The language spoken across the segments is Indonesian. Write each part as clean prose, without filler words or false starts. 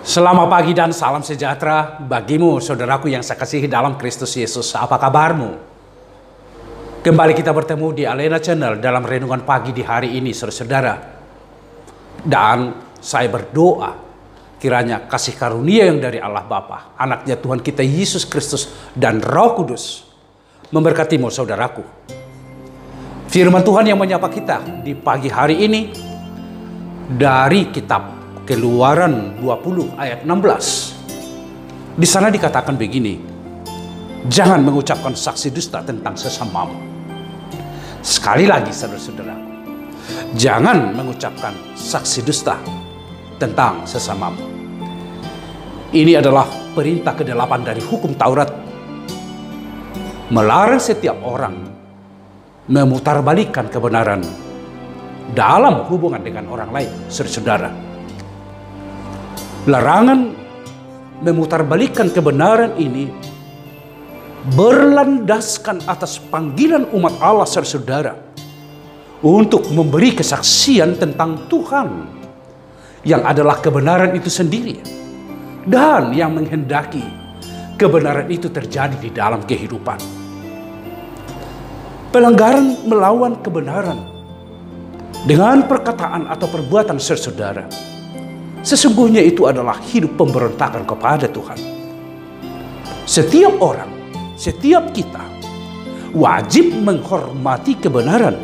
Selamat pagi dan salam sejahtera bagimu, saudaraku yang saya kasihi dalam Kristus Yesus. Apa kabarmu? Kembali kita bertemu di Alena Channel dalam renungan pagi di hari ini, saudara-saudara. Dan saya berdoa, kiranya kasih karunia yang dari Allah Bapa, anaknya Tuhan kita Yesus Kristus, dan Roh Kudus memberkatimu, saudaraku. Firman Tuhan yang menyapa kita di pagi hari ini dari kitab Keluaran 20 ayat 16. Di sana dikatakan begini, jangan mengucapkan saksi dusta tentang sesamamu. Sekali lagi saudara-saudaraku, jangan mengucapkan saksi dusta tentang sesamamu. Ini adalah perintah ke-8 dari hukum Taurat, melarang setiap orang memutarbalikkan kebenaran dalam hubungan dengan orang lain, saudara-saudara. Larangan memutarbalikkan kebenaran ini berlandaskan atas panggilan umat Allah, saudara, untuk memberi kesaksian tentang Tuhan yang adalah kebenaran itu sendiri, dan yang menghendaki kebenaran itu terjadi di dalam kehidupan. Pelanggaran melawan kebenaran dengan perkataan atau perbuatan, saudara, sesungguhnya itu adalah hidup pemberontakan kepada Tuhan. Setiap orang, setiap kita wajib menghormati kebenaran,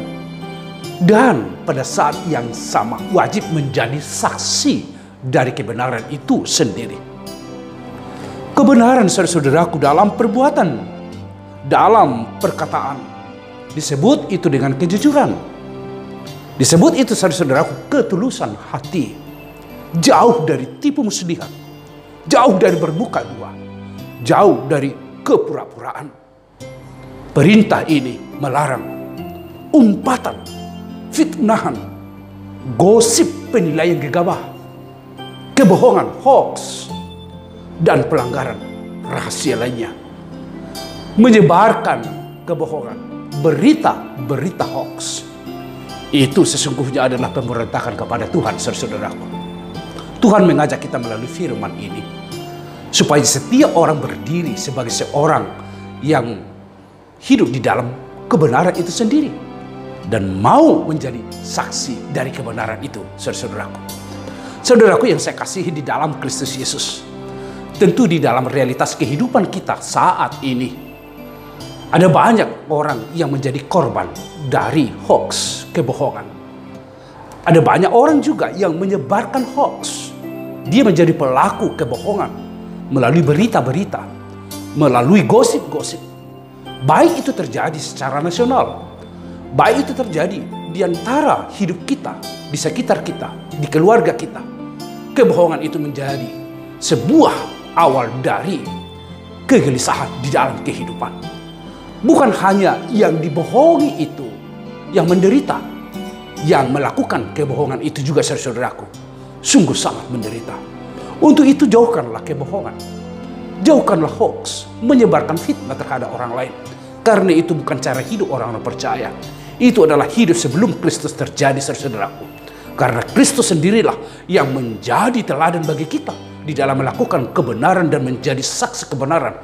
dan pada saat yang sama wajib menjadi saksi dari kebenaran itu sendiri. Kebenaran, saudara-saudaraku, dalam perbuatan, dalam perkataan, disebut itu dengan kejujuran. Disebut itu, saudara-saudaraku, ketulusan hati. Jauh dari tipu muslihat, jauh dari bermuka dua, jauh dari kepura-puraan. Perintah ini melarang umpatan, fitnahan, gosip, penilaian gegabah, kebohongan, hoax, dan pelanggaran rahasia lainnya. Menyebarkan kebohongan, berita-berita hoax, itu sesungguhnya adalah pemberontakan kepada Tuhan, saudara-saudaraku. Tuhan mengajak kita melalui firman ini supaya setiap orang berdiri sebagai seorang yang hidup di dalam kebenaran itu sendiri dan mau menjadi saksi dari kebenaran itu, saudara-saudaraku. Saudaraku yang saya kasihi di dalam Kristus Yesus, tentu di dalam realitas kehidupan kita saat ini ada banyak orang yang menjadi korban dari hoax, kebohongan. Ada banyak orang juga yang menyebarkan hoax. Dia menjadi pelaku kebohongan melalui berita-berita, melalui gosip-gosip. Baik itu terjadi secara nasional, baik itu terjadi di antara hidup kita, di sekitar kita, di keluarga kita. Kebohongan itu menjadi sebuah awal dari kegelisahan di dalam kehidupan. Bukan hanya yang dibohongi itu yang menderita, yang melakukan kebohongan itu juga, saudaraku, sungguh sangat menderita. Untuk itu jauhkanlah kebohongan, jauhkanlah hoax, menyebarkan fitnah terhadap orang lain. Karena itu bukan cara hidup orang percaya. Itu adalah hidup sebelum Kristus terjadi, saudaraku. Karena Kristus sendirilah yang menjadi teladan bagi kita di dalam melakukan kebenaran dan menjadi saksi kebenaran.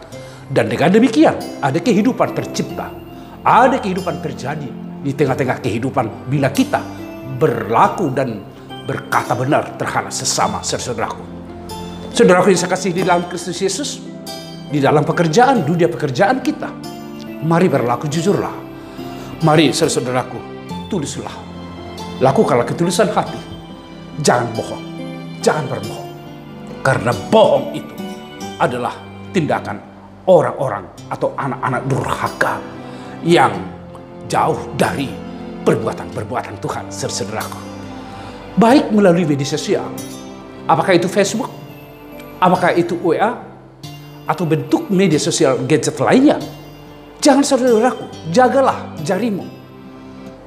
Dan dengan demikian ada kehidupan tercipta, ada kehidupan terjadi di tengah-tengah kehidupan bila kita berlaku dan berkata benar terhadap sesama, saudaraku. Saudaraku yang saya kasih di dalam Kristus Yesus, di dalam pekerjaan, dunia pekerjaan kita, mari berlaku jujurlah. Mari, saudaraku, tulislah. Lakukanlah ketulusan hati. Jangan bohong, jangan berbohong. Karena bohong itu adalah tindakan orang-orang atau anak-anak durhaka yang jauh dari perbuatan-perbuatan Tuhan, saudaraku. Baik melalui media sosial, apakah itu Facebook, apakah itu WA, atau bentuk media sosial gadget lainnya. Jangan, saudaraku, jagalah jarimu.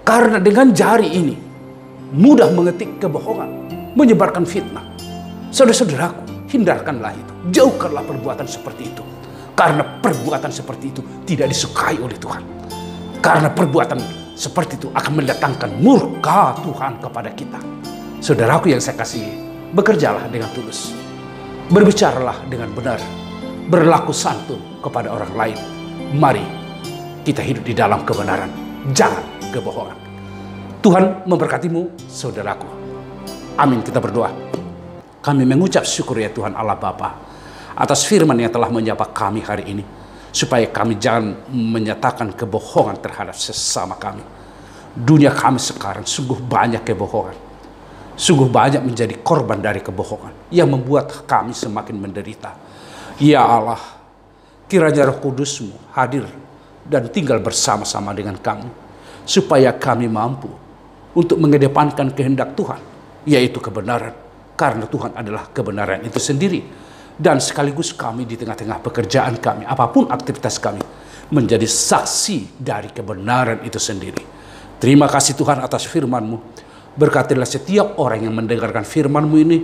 Karena dengan jari ini mudah mengetik kebohongan, menyebarkan fitnah. Saudara-saudaraku, hindarkanlah itu, jauhkanlah perbuatan seperti itu. Karena perbuatan seperti itu tidak disukai oleh Tuhan. Karena perbuatan seperti itu akan mendatangkan murka Tuhan kepada kita. Saudaraku yang saya kasihi, bekerjalah dengan tulus. Berbicaralah dengan benar, berlaku santun kepada orang lain. Mari kita hidup di dalam kebenaran, jangan kebohongan. Tuhan memberkatimu, saudaraku. Amin. Kita berdoa. Kami mengucap syukur ya Tuhan Allah Bapa atas firman yang telah menyapa kami hari ini, supaya kami jangan menyatakan kebohongan terhadap sesama kami. Dunia kami sekarang sungguh banyak kebohongan, sungguh banyak menjadi korban dari kebohongan yang membuat kami semakin menderita. Ya Allah, kiranya Roh Kudus-Mu hadir dan tinggal bersama-sama dengan kami, supaya kami mampu untuk mengedepankan kehendak Tuhan, yaitu kebenaran, karena Tuhan adalah kebenaran itu sendiri. Dan sekaligus kami di tengah-tengah pekerjaan kami, apapun aktivitas kami, menjadi saksi dari kebenaran itu sendiri. Terima kasih Tuhan atas firman-Mu. Berkatilah setiap orang yang mendengarkan firman-Mu ini,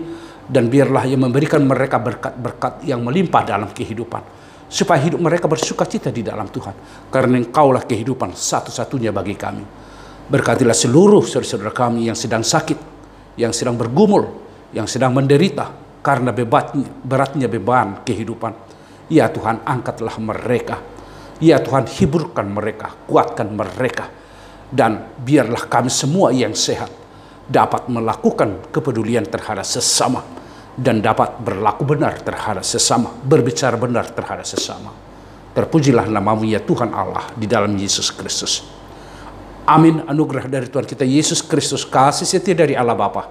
dan biarlah yang memberikan mereka berkat-berkat yang melimpah dalam kehidupan, supaya hidup mereka bersuka cita di dalam Tuhan, karena Engkaulah kehidupan satu-satunya bagi kami. Berkatilah seluruh saudara-saudara kami yang sedang sakit, yang sedang bergumul, yang sedang menderita karena beratnya beban kehidupan. Ya Tuhan, angkatlah mereka. Ya Tuhan, hiburkan mereka, kuatkan mereka. Dan biarlah kami semua yang sehat dapat melakukan kepedulian terhadap sesama, dan dapat berlaku benar terhadap sesama, berbicara benar terhadap sesama. Terpujilah nama-Mu ya Tuhan Allah, di dalam Yesus Kristus. Amin. Anugerah dari Tuhan kita Yesus Kristus, kasih setia dari Allah Bapa,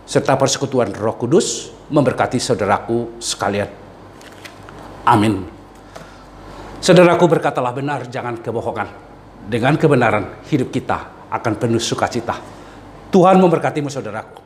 serta persekutuan Roh Kudus memberkati saudaraku sekalian. Amin. Saudaraku, berkatalah benar, jangan kebohongan. Dengan kebenaran hidup kita akan penuh sukacita. Tuhan memberkatimu saudaraku.